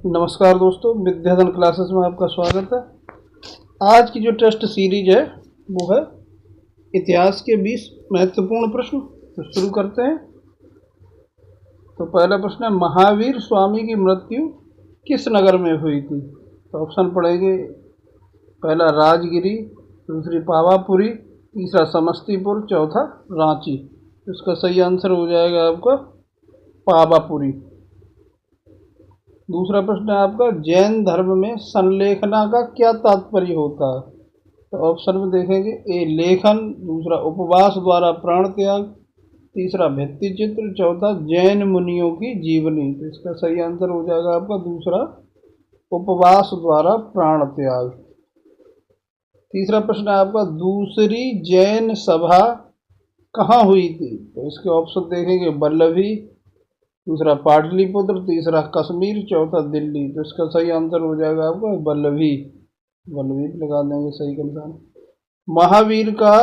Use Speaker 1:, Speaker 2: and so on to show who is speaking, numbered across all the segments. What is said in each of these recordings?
Speaker 1: नमस्कार दोस्तों, विद्याधन क्लासेस में आपका स्वागत है। आज की जो टेस्ट सीरीज है वो है इतिहास के 20 महत्वपूर्ण प्रश्न। तो शुरू करते हैं। तो पहला प्रश्न है, महावीर स्वामी की मृत्यु किस नगर में हुई थी? तो ऑप्शन पढ़ेंगे। पहला राजगिरी, दूसरी पावापुरी, तीसरा समस्तीपुर, चौथा रांची। इसका सही आंसर हो जाएगा आपका पावापुरी। दूसरा प्रश्न है आपका, जैन धर्म में संलेखना का क्या तात्पर्य होता है? तो ऑप्शन में देखेंगे। ए लेखन, दूसरा उपवास द्वारा प्राण त्याग, तीसरा भित्ति चित्र, चौथा जैन मुनियों की जीवनी। तो इसका सही आंसर हो जाएगा आपका दूसरा, उपवास द्वारा प्राण त्याग। तीसरा प्रश्न है आपका, दूसरी जैन सभा कहाँ हुई थी? तो इसके ऑप्शन देखेंगे। वल्लभी, दूसरा पाटलिपुत्र, तीसरा कश्मीर, चौथा दिल्ली। तो इसका सही आंसर हो जाएगा आपका वल्लभी। वल्लभी लगा देंगे सही के अनुसार। महावीर का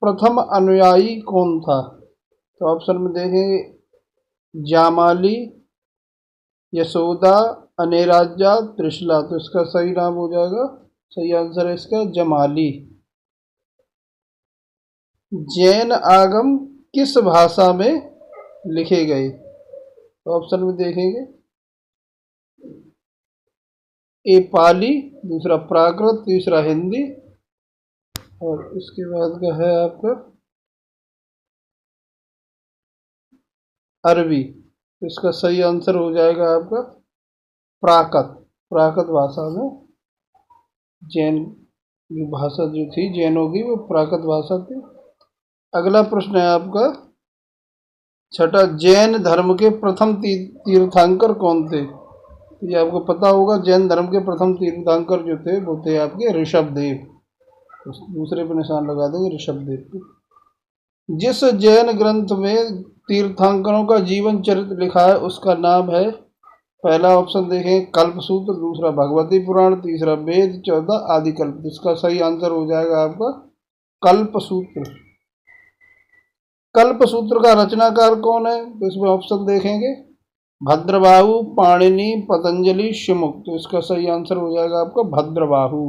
Speaker 1: प्रथम अनुयायी कौन था? तो ऑप्शन में देखेंगे। जामाली, यशोदा, अनेराजा, त्रिशला। तो इसका सही नाम हो जाएगा, सही आंसर है इसका जमाली। जैन आगम किस भाषा में लिखे गए? तो ऑप्शन में देखेंगे। ए पाली, दूसरा प्राकृत, तीसरा हिंदी और इसके बाद का है आपका अरबी। इसका सही आंसर हो जाएगा आपका प्राकृत। प्राकृत भाषा में जैन भाषा जो थी जैनों की, वो प्राकृत भाषा थी। अगला प्रश्न है आपका छठा, जैन धर्म के प्रथम तीर्थंकर कौन थे? ये आपको पता होगा। जैन धर्म के प्रथम तीर्थंकर जो थे वो थे आपके ऋषभदेव। दूसरे पर निशान लगा देंगे ऋषभदेव। जिस जैन ग्रंथ में तीर्थंकरों का जीवन चरित्र लिखा है उसका नाम है? पहला ऑप्शन देखें कल्पसूत्र, दूसरा भगवती पुराण, तीसरा वेद, चौथा आदिकल्प। इसका सही आंसर हो जाएगा आपका कल्पसूत्र। कल्पसूत्र का रचनाकार कौन है? तो इसमें ऑप्शन देखेंगे। भद्रबाहु, पाणिनि, पतंजलि, शिमुक। तो इसका सही आंसर हो जाएगा आपका भद्रबाहु।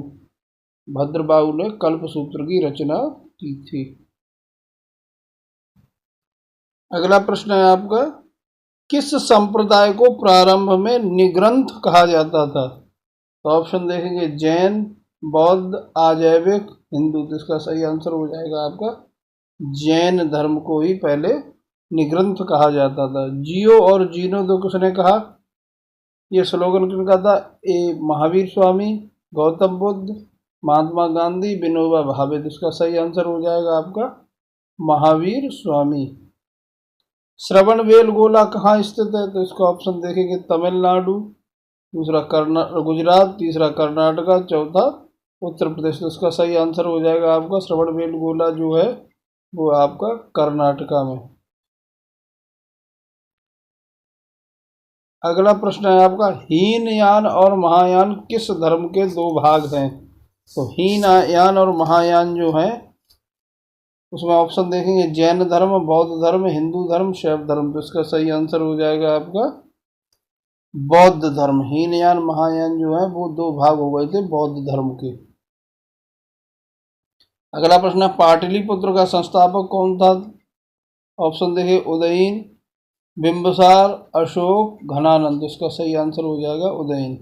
Speaker 1: भद्रबाहु ने कल्पसूत्र की रचना की थी। अगला प्रश्न है आपका, किस संप्रदाय को प्रारंभ में निग्रंथ कहा जाता था? तो ऑप्शन देखेंगे। जैन, बौद्ध, अजैविक, हिंदू। तो इसका सही आंसर हो जाएगा आपका जैन धर्म को ही पहले निग्रंथ कहा जाता था। जियो और जीनो दो किसने कहा? ये स्लोगन किनका था? ए महावीर स्वामी, गौतम बुद्ध, महात्मा गांधी, विनोबा भावे। इसका सही आंसर हो जाएगा आपका महावीर स्वामी। श्रवण बेलगोला कहाँ स्थित है? तो इसका ऑप्शन देखेंगे। तमिलनाडु, दूसरा गुजरात, तीसरा कर्नाटका, चौथा उत्तर प्रदेश। तो इसका सही आंसर हो जाएगा आपका श्रवण बेलगोला जो है वो आपका कर्नाटका में। अगला प्रश्न है आपका, हीनयान और महायान किस धर्म के दो भाग हैं? तो हीनयान और महायान जो है उसमें ऑप्शन देखेंगे। जैन धर्म, बौद्ध धर्म, हिंदू धर्म, शैव धर्म। तो इसका सही आंसर हो जाएगा आपका बौद्ध धर्म। हीनयान महायान जो है वो दो भाग हो गए थे बौद्ध धर्म के। अगला प्रश्न है, पाटलिपुत्र का संस्थापक कौन था? ऑप्शन देखिए। उदयन, बिंबिसार, अशोक, घनानंद। इसका सही आंसर हो जाएगा उदयन।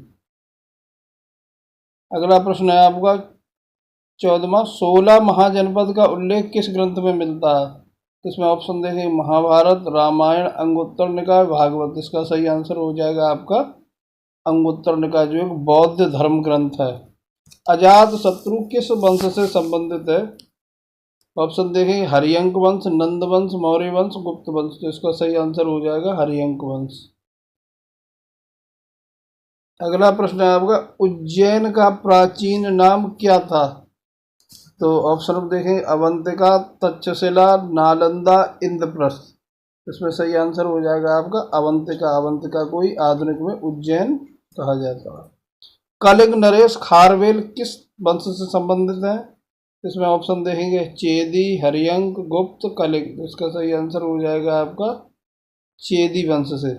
Speaker 1: अगला प्रश्न है आपका 14वां, 16 महाजनपद का उल्लेख किस ग्रंथ में मिलता है? इसमें ऑप्शन देखें। महाभारत, रामायण, अंगुत्तर निकाय, भागवत। इसका सही आंसर हो जाएगा आपका अंगुत्तर निकाय जो एक बौद्ध धर्म ग्रंथ है। अजात शत्रु किस वंश से संबंधित है? ऑप्शन देखें। हरियंक वंश, नंद वंश, मौर्य वंश, गुप्त वंश। तो इसका सही आंसर हो जाएगा हरियंक वंश। अगला प्रश्न है आपका, उज्जैन का प्राचीन नाम क्या था? तो ऑप्शन देखें। अवंतिका, तक्षशिला, नालंदा, इंद्रप्रस्थ। इसमें सही आंसर हो जाएगा आपका अवंतिका। अवंतिका को ही आधुनिक में उज्जैन कहा जाता है। कलिंग नरेश खारवेल किस वंश से संबंधित है? इसमें ऑप्शन देखेंगे। चेदी, हरियंक, गुप्त, कलिंग। इसका सही आंसर हो जाएगा आपका चेदी वंश से।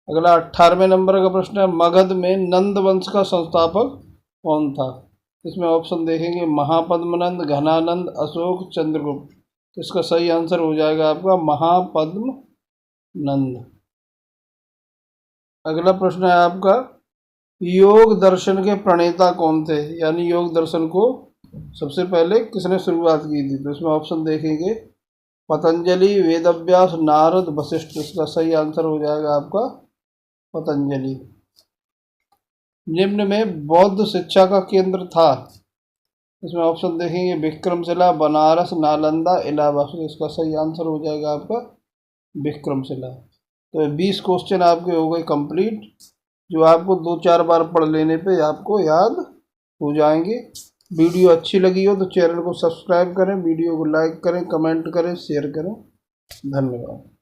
Speaker 1: अगला 18वें नंबर का प्रश्न है, मगध में नंद वंश का संस्थापक कौन था? इसमें ऑप्शन देखेंगे महापद्मनंद, घनानंद, अशोक, चंद्रगुप्त। तो इसका सही आंसर हो जाएगा आपका महापद्मनंद। अगला प्रश्न है आपका, योग दर्शन के प्रणेता कौन थे? यानी योग दर्शन को सबसे पहले किसने शुरुआत की थी? तो इसमें ऑप्शन देखेंगे पतंजलि, वेदव्यास, नारद, वशिष्ठ। इसका सही आंसर हो जाएगा आपका पतंजलि। निम्न में बौद्ध शिक्षा का केंद्र था? इसमें ऑप्शन देखेंगे विक्रमशिला, बनारस, नालंदा, इलाहाबाद। इसका सही आंसर हो जाएगा आपका विक्रमशिला। तो 20 क्वेश्चन आपके हो गए कंप्लीट, जो आपको 2-4 बार पढ़ लेने पे आपको याद हो जाएंगे। वीडियो अच्छी लगी हो तो चैनल को सब्सक्राइब करें, वीडियो को लाइक करें, कमेंट करें, शेयर करें। धन्यवाद।